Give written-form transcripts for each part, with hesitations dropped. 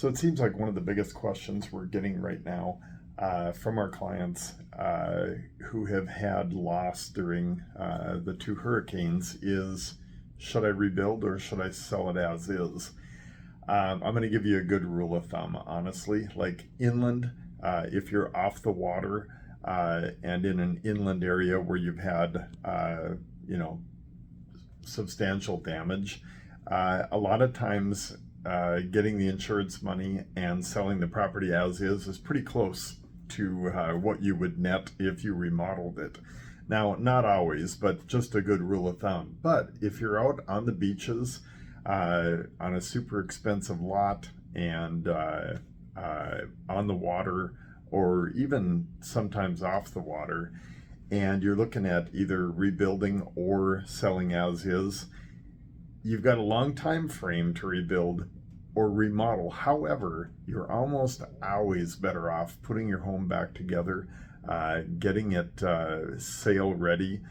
So it seems like one of the biggest questions we're getting right now from our clients who have had loss during the two hurricanes is, should I rebuild or should I sell it as is? I'm going to give you a good rule of thumb, honestly. Like inland, if you're off the water and in an inland area where you've had, you know, substantial damage, a lot of times getting the insurance money and selling the property as is pretty close to what you would net if you remodeled it. Now, not always, but just a good rule of thumb. But if you're out on the beaches on a super expensive lot and on the water, or even sometimes off the water, and you're looking at either rebuilding or selling as is, you've got a long time frame to rebuild or remodel. However, you're almost always better off putting your home back together, getting it sale ready,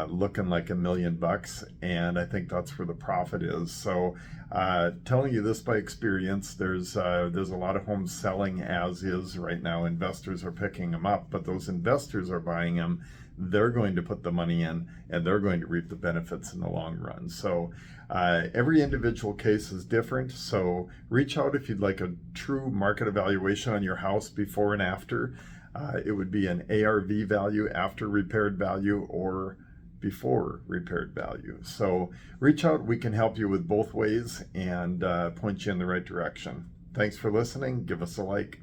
looking like $1,000,000, and I think that's where the profit is. So, telling you this by experience, there's a lot of homes selling as is right now. Investors are picking them up, but those investors are buying them. They're going to put the money in, and they're going to reap the benefits in the long run. So every individual case is different. So reach out if you'd like a true market evaluation on your house before and after. It would be an ARV value after repaired value or before repaired value. So reach out. We can help you with both ways and point you in the right direction. Thanks for listening. Give us a like.